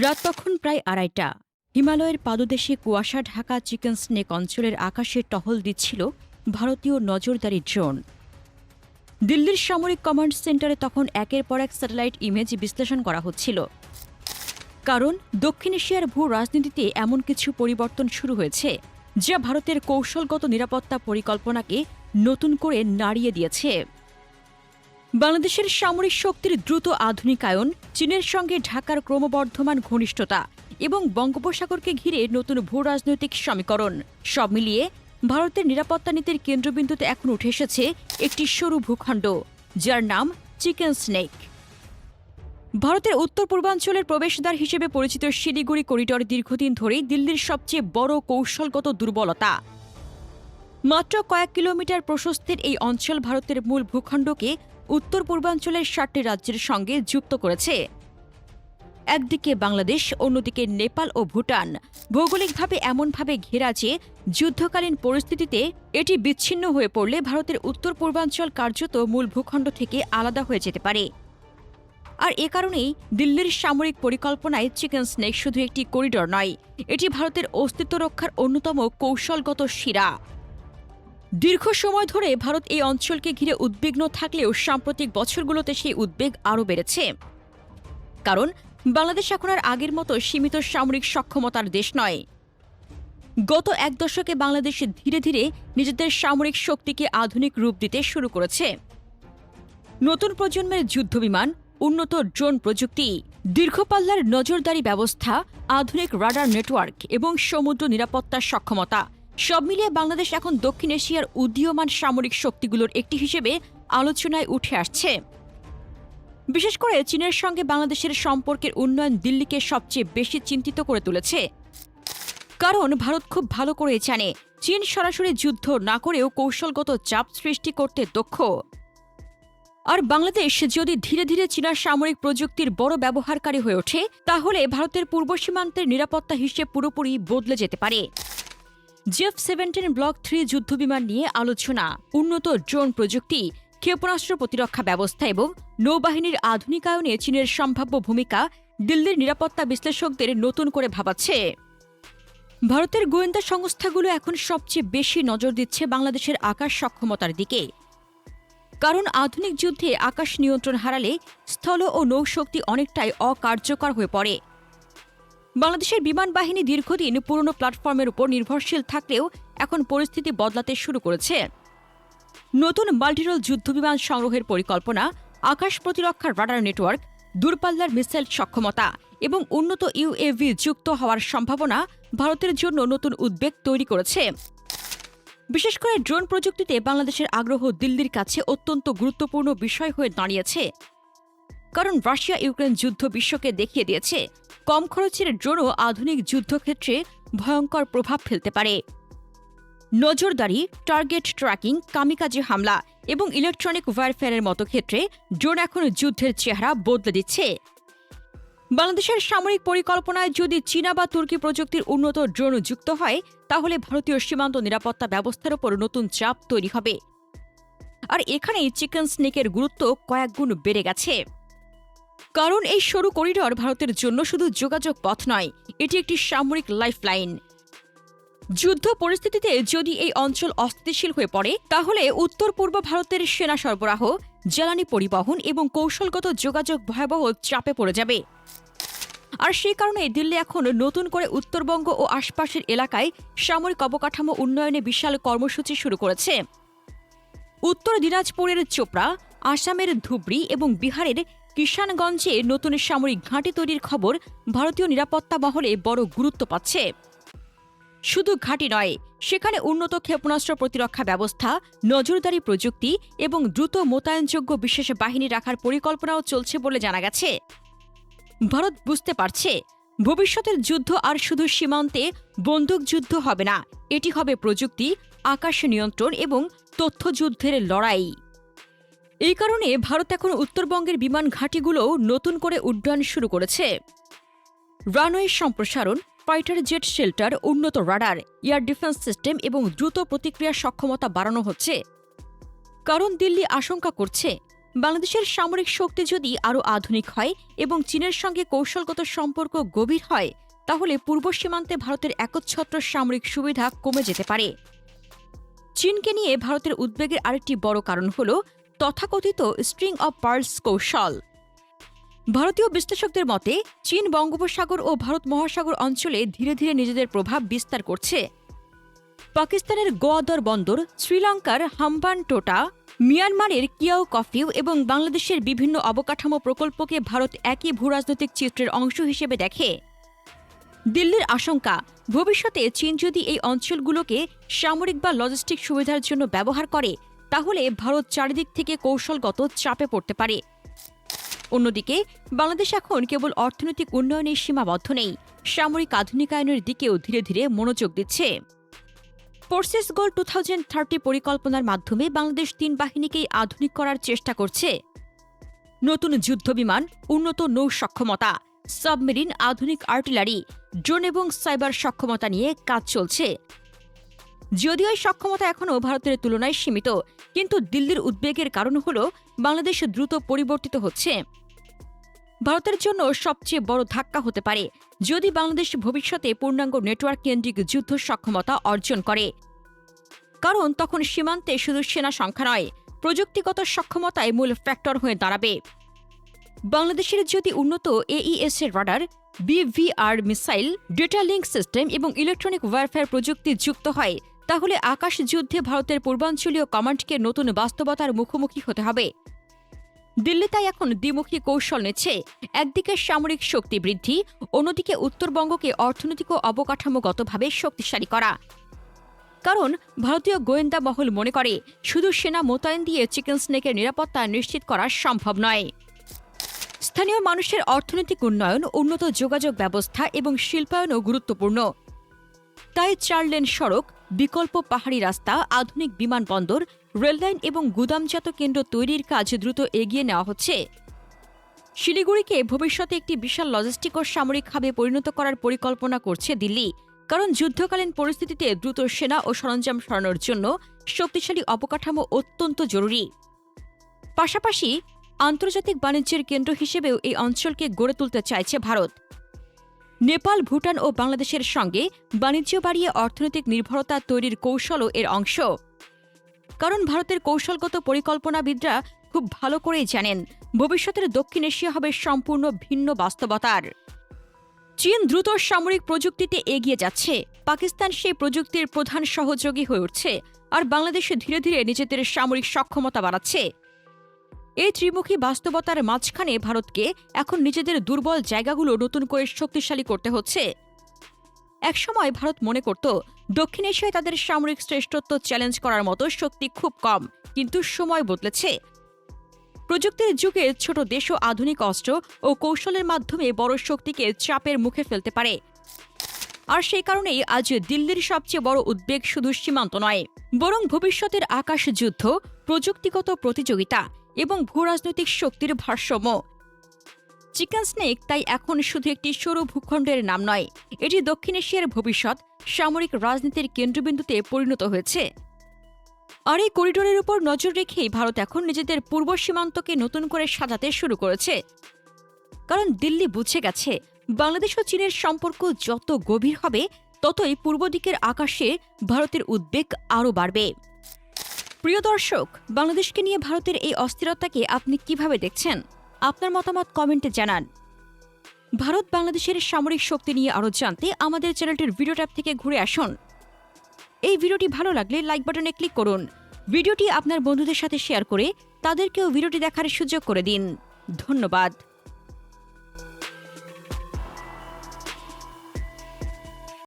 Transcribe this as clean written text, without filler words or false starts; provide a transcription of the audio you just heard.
রাত তখন প্রায় ২:৩০। হিমালয়ের পাদদেশে কুয়াশা ঢাকা চিকেন স্নেক অঞ্চলের আকাশে টহল দিচ্ছিল ভারতীয় নজরদারি ড্রোন। দিল্লির সামরিক কমান্ড সেন্টারে তখন একের পর এক স্যাটেলাইট ইমেজ বিশ্লেষণ করা হচ্ছিল। কারণ দক্ষিণ এশিয়ার ভূ রাজনীতিতে এমন কিছু পরিবর্তন শুরু হয়েছে যা ভারতের কৌশলগত নিরাপত্তা পরিকল্পনাকে নতুন করে নাড়িয়ে দিয়েছে। বাংলাদেশের সামরিক শক্তির দ্রুত আধুনিকায়ন, চীনের সঙ্গে ঢাকার ক্রমবর্ধমান ঘনিষ্ঠতা এবং বঙ্গোপসাগরকে ঘিরে নতুন ভূ রাজনৈতিক সমীকরণ সব মিলিয়ে ভারতের নিরাপত্তা নীতির কেন্দ্রবিন্দুতে এখন উঠে এসেছে একটি সরু ভূখণ্ড যার নাম চিকেন স্নেক। ভারতের উত্তর পূর্বাঞ্চলের প্রবেশদ্বার হিসেবে পরিচিত শিলিগুড়ি করিডর দীর্ঘদিন ধরেই দিল্লির সবচেয়ে বড় কৌশলগত দুর্বলতা। মাত্র কয়েক কিলোমিটার প্রশস্তের এই অঞ্চল ভারতের মূল ভূখণ্ডকে উত্তর পূর্বাঞ্চলের ৭টি রাজ্যের সঙ্গে যুক্ত করেছে। একদিকে বাংলাদেশ, অন্যদিকে নেপাল ও ভুটান ভৌগোলিকভাবে এমনভাবে ঘেরা যে যুদ্ধকালীন পরিস্থিতিতে এটি বিচ্ছিন্ন হয়ে পড়লে ভারতের উত্তর পূর্বাঞ্চল কার্যত মূল ভূখণ্ড থেকে আলাদা হয়ে যেতে পারে। আর এ কারণেই দিল্লির সামরিক পরিকল্পনায় চিকেন স্নেক শুধু একটি করিডর নয়, এটি ভারতের অস্তিত্ব রক্ষার অন্যতম কৌশলগত শিরা। দীর্ঘ সময় ধরে ভারত এই অঞ্চলকে ঘিরে উদ্বিগ্ন থাকলেও সাম্প্রতিক বছরগুলোতে সেই উদ্বেগ আরও বেড়েছে। কারণ বাংলাদেশ এখন আর আগের মতো সীমিত সামরিক সক্ষমতার দেশ নয়। গত এক দশকে বাংলাদেশ ধীরে ধীরে নিজেদের সামরিক শক্তিকে আধুনিক রূপ দিতে শুরু করেছে। নতুন প্রজন্মের যুদ্ধবিমান, উন্নত ড্রোন প্রযুক্তি, দীর্ঘপাল্লার নজরদারি ব্যবস্থা, আধুনিক রাডার নেটওয়ার্ক এবং সমুদ্র নিরাপত্তার সক্ষমতা সব মিলিয়ে বাংলাদেশ এখন দক্ষিণ এশিয়ার উদীয়মান সামরিক শক্তিগুলোর একটি হিসেবে আলোচনায় উঠে আসছে। বিশেষ করে চীনের সঙ্গে বাংলাদেশের সম্পর্কের উন্নয়ন দিল্লিকে সবচেয়ে বেশি চিন্তিত করে তুলেছে। কারণ ভারত খুব ভালো করে জানে চীন সরাসরি যুদ্ধ না করেও কৌশলগত চাপ সৃষ্টি করতে দক্ষ। আর বাংলাদেশ যদি ধীরে ধীরে চীনা সামরিক প্রযুক্তির বড় ব্যবহারকারী হয়ে ওঠে, তাহলে ভারতের পূর্ব সীমান্তের নিরাপত্তা হিসেব পুরোপুরি বদলে যেতে পারে। F-17 ব্লক 3 যুদ্ধবিমান নিয়ে আলোচনা, উন্নত ড্রোন প্রযুক্তি, ক্ষেপণাস্ত্র প্রতিরক্ষা ব্যবস্থা এবং নৌবাহিনীর আধুনিকায়নে চীনের সম্ভাব্য ভূমিকা দিল্লির নিরাপত্তা বিশ্লেষকদের নতুন করে ভাবাচ্ছে। ভারতের গোয়েন্দা সংস্থাগুলো এখন সবচেয়ে বেশি নজর দিচ্ছে বাংলাদেশের আকাশ সক্ষমতার দিকে। কারণ আধুনিক যুদ্ধে আকাশ নিয়ন্ত্রণ হারালে স্থল ও নৌশক্তি অনেকটাই অকার্যকর হয়ে পড়ে। বাংলাদেশের বিমান বাহিনী দীর্ঘদিন পুরনো প্ল্যাটফর্মের উপর নির্ভরশীল থাকলেও এখন পরিস্থিতি বদলাতে শুরু করেছে। নতুন মাল্টিরোল যুদ্ধবিমান সংগ্রহের পরিকল্পনা, আকাশ প্রতিরক্ষার রাডার নেটওয়ার্ক, দূরপাল্লার মিসাইল সক্ষমতা এবং উন্নত ইউএভি যুক্ত হওয়ার সম্ভাবনা ভারতের জন্য নতুন উদ্বেগ তৈরি করেছে। বিশেষ করে ড্রোন প্রযুক্তিতে বাংলাদেশের আগ্রহ দিল্লির কাছে অত্যন্ত গুরুত্বপূর্ণ বিষয় হয়ে দাঁড়িয়েছে। কারণ রাশিয়া ইউক্রেন যুদ্ধ বিশ্বকে দেখিয়ে দিয়েছে কম খরচের ড্রোনও আধুনিক যুদ্ধক্ষেত্রে ভয়ঙ্কর প্রভাব ফেলতে পারে। নজরদারি, টার্গেট ট্র্যাকিং, কামিকাজে হামলা এবং ইলেকট্রনিক ওয়ারফেয়ারের মতো ক্ষেত্রে ড্রোন এখন যুদ্ধের চেহারা বদলে দিচ্ছে। বাংলাদেশের সামরিক পরিকল্পনায় যদি চীনা বা তুর্কি প্রযুক্তির উন্নত ড্রোন যুক্ত হয়, তাহলে ভারতীয় সীমান্ত নিরাপত্তা ব্যবস্থার উপর নতুন চাপ তৈরি হবে। আর এখানেই চিকেন স্নেকের গুরুত্ব কয়েক গুণ বেড়ে গেছে। কারণ এই সরু করিডর ভারতের জন্য শুধু যোগাযোগ পথ নয়, এটি একটি সামরিক লাইফলাইন। যুদ্ধ পরিস্থিতিতে যদি এই অঞ্চল অস্থিতিশীল হয়ে পড়ে, তাহলে উত্তর পূর্ব ভারতের সেনা সরবরাহ, জ্বালানি পরিবহন এবং কৌশলগত যোগাযোগ ভয়াবহ চাপে পড়ে যাবে। আর সেই কারণে দিল্লি এখন নতুন করে উত্তরবঙ্গ ও আশপাশের এলাকায় সামরিক অবকাঠামো উন্নয়নে বিশাল কর্মসূচি শুরু করেছে। উত্তর দিনাজপুরের চোপড়া, আসামের ধুবড়ী এবং বিহারের কিষানগঞ্জে নতুন সামরিক ঘাঁটি তৈরির খবর ভারতীয় নিরাপত্তা মহলে বড় গুরুত্ব পাচ্ছে। শুধু ঘাঁটি নয়, সেখানে উন্নত ক্ষেপণাস্ত্র প্রতিরক্ষা ব্যবস্থা, নজরদারি প্রযুক্তি এবং দ্রুত মোতায়েনযোগ্য বিশেষ বাহিনী রাখার পরিকল্পনাও চলছে বলে জানা গেছে। ভারত বুঝতে পারছে ভবিষ্যতের যুদ্ধ আর শুধু সীমান্তে বন্দুকযুদ্ধ হবে না, এটি হবে প্রযুক্তি, আকাশ নিয়ন্ত্রণ এবং তথ্যযুদ্ধের লড়াই। এই কারণে ভারত এখন উত্তরবঙ্গের বিমান ঘাঁটিগুলোও নতুন করে উড্ডয়ন শুরু করেছে। রানওয়ে সম্প্রসারণ, ফাইটার জেট শেল্টার, উন্নত রাডার, এয়ার ডিফেন্স সিস্টেম এবং দ্রুত প্রতিক্রিয়া সক্ষমতা বাড়ানো হচ্ছে। কারণ দিল্লি আশঙ্কা করছে বাংলাদেশের সামরিক শক্তি যদি আরও আধুনিক হয় এবং চীনের সঙ্গে কৌশলগত সম্পর্ক গভীর হয়, তাহলে পূর্ব সীমান্তে ভারতের একচ্ছত্র সামরিক সুবিধা কমে যেতে পারে। চীনকে নিয়ে ভারতের উদ্বেগের আরেকটি বড় কারণ হল তথাকথিত স্ট্রিং অব পার্লস কৌশল। ভারতীয় বিশ্লেষকদের মতে চীন বঙ্গোপসাগর ও ভারত মহাসাগর অঞ্চলে ধীরে ধীরে নিজেদের প্রভাব বিস্তার করছে। পাকিস্তানের গোয়াদর বন্দর, শ্রীলঙ্কার হাম্বানটোটা, মিয়ানমারের কিয়াও কফিউ এবং বাংলাদেশের বিভিন্ন অবকাঠামো প্রকল্পকে ভারত একই ভূরাজনৈতিক চিত্রের অংশ হিসেবে দেখে। দিল্লির আশঙ্কা, ভবিষ্যতে চীন যদি এই অঞ্চলগুলোকে সামরিক বা লজিস্টিক সুবিধার জন্য ব্যবহার করে, তাহলে ভারত চারিদিক থেকে কৌশলগত চাপে পড়তে পারে। অন্যদিকে বাংলাদেশ এখন কেবল অর্থনৈতিক উন্নয়নে সীমাবদ্ধ নেই, সামরিক আধুনিকায়নের দিকেও ধীরে ধীরে মনোযোগ দিচ্ছে। ফোর্সেস গোল 2030 পরিকল্পনার মাধ্যমে বাংলাদেশ 3 বাহিনীকেই আধুনিক করার চেষ্টা করছে। নতুন যুদ্ধবিমান, উন্নত নৌ সক্ষমতা, সাবমেরিন, আধুনিক আর্টিলারি, ড্রোন এবং সাইবার সক্ষমতা নিয়ে কাজ চলছে। যদিও এই সক্ষমতা এখনও ভারতের তুলনায় সীমিত, কিন্তু দিল্লির উদ্বেগের কারণ হল বাংলাদেশ দ্রুত পরিবর্তিত হচ্ছে। ভারতের জন্য সবচেয়ে বড় ধাক্কা হতে পারে যদি বাংলাদেশ ভবিষ্যতে পূর্ণাঙ্গ নেটওয়ার্ক কেন্দ্রিক যুদ্ধ সক্ষমতা অর্জন করে। কারণ তখন সীমান্তে শুধু সেনা সংখ্যা নয়, প্রযুক্তিগত সক্ষমতায় মূল ফ্যাক্টর হয়ে দাঁড়াবে। বাংলাদেশের যদি উন্নত AES এর radar, BVR missile, data link system এবং ইলেকট্রনিক ওয়ারফেয়ার প্রযুক্তি যুক্ত হয়, তাহলে আকাশ যুদ্ধে ভারতের পূর্বাঞ্চলীয় কমান্ডকে নতুন বাস্তবতার মুখোমুখি হতে হবে। দিল্লি তাই এখন দ্বিমুখী কৌশল নিচ্ছে, একদিকে সামরিক শক্তি বৃদ্ধি, অন্যদিকে উত্তরবঙ্গকে অর্থনৈতিক ও অবকাঠামোগতভাবে শক্তিশালী করা। কারণ ভারতীয় গোয়েন্দা মহল মনে করে শুধু সেনা মোতায়েন দিয়ে চিকেন স্নেকের নিরাপত্তা নিশ্চিত করা সম্ভব নয়। স্থানীয় মানুষের অর্থনৈতিক উন্নয়ন, উন্নত যোগাযোগ ব্যবস্থা এবং শিল্পায়নও গুরুত্বপূর্ণ। তাই 4 লেন সড়ক, বিকল্প পাহাড়ি রাস্তা, আধুনিক বিমানবন্দর, রেললাইন এবং গুদামজাত কেন্দ্র তৈরির কাজ দ্রুত এগিয়ে নেওয়া হচ্ছে। শিলিগুড়িকে ভবিষ্যতে একটি বিশাল লজিস্টিক ও সামরিক হাবে পরিণত করার পরিকল্পনা করছে দিল্লি, কারণ যুদ্ধকালীন পরিস্থিতিতে দ্রুত সেনা ও সরঞ্জাম সরানোর জন্য শক্তিশালী অবকাঠামো অত্যন্ত জরুরি। পাশাপাশি আন্তর্জাতিক বাণিজ্যের কেন্দ্র হিসেবেও এই অঞ্চলকে গড়ে তুলতে চাইছে ভারত। নেপাল, ভুটান ও বাংলাদেশের সঙ্গে বাণিজ্য বাড়িয়ে অর্থনৈতিক নির্ভরতা তৈরির কৌশলও এর অংশ। কারণ ভারতের কৌশলগত পরিকল্পনাবিদরা খুব ভালো করেই জানেন ভবিষ্যতের দক্ষিণ এশিয়া হবে সম্পূর্ণ ভিন্ন বাস্তবতার। চীন দ্রুত সামরিক প্রযুক্তিতে এগিয়ে যাচ্ছে, পাকিস্তান সেই প্রযুক্তির প্রধান সহযোগী হয়ে উঠছে, আর বাংলাদেশে ধীরে ধীরে নিজেদের সামরিক সক্ষমতা বাড়াচ্ছে। এই ত্রিমুখী বাস্তবতার মাঝখানে ভারতকে এখন নিজেদের দুর্বল জায়গাগুলো নতুন করে শক্তিশালী করতে হচ্ছে। একসময় ভারত মনে করত দক্ষিণ এশিয়ায় তাদের সামরিক শ্রেষ্ঠত্ব চ্যালেঞ্জ করার মতো শক্তি খুব কম, কিন্তু সময় বদলেছে। প্রযুক্তির যুগে ছোট দেশও আধুনিক অস্ত্র ও কৌশলের মাধ্যমে বড় শক্তিকে চাপের মুখে ফেলতে পারে। আর সেই কারণেই আজ দিল্লির সবচেয়ে বড় উদ্বেগ শুধু সীমান্ত নয়, বরং ভবিষ্যতের আকাশ যুদ্ধ, প্রযুক্তিগত প্রতিযোগিতা এবং ভূরাজনৈতিক শক্তির ভারসাম্য। চিকেন স্নেক তাই এখন শুধু একটি সরু ভূখণ্ডের নাম নয়, এটি দক্ষিণ এশিয়ার ভবিষ্যৎ সামরিক রাজনীতির কেন্দ্রবিন্দুতে পরিণত হয়েছে। আর এই করিডোরের উপর নজর রেখেই ভারত এখন নিজেদের পূর্ব সীমান্তকে নতুন করে সাজাতে শুরু করেছে। কারণ দিল্লি বুঝে গেছে বাংলাদেশ ও চীনের সম্পর্ক যত গভীর হবে, ততই পূর্ব দিকের আকাশে ভারতের উদ্বেগ আরও বাড়বে। প্রিয় দর্শক, বাংলাদেশকে নিয়ে ভারতের এই অস্থিরতাকে আপনি কিভাবে দেখছেন? আপনার মতামত কমেন্টে জানান। ভারত বাংলাদেশের সামরিক শক্তি নিয়ে আরও জানতে আমাদের চ্যানেলটির ভিডিও ট্যাব থেকে ঘুরে আসুন। এই ভিডিওটি ভালো লাগলে লাইক বাটনে ক্লিক করুন। ভিডিওটি আপনার বন্ধুদের সাথে শেয়ার করে তাদেরকেও ভিডিওটি দেখার সুযোগ করে দিন। ধন্যবাদ।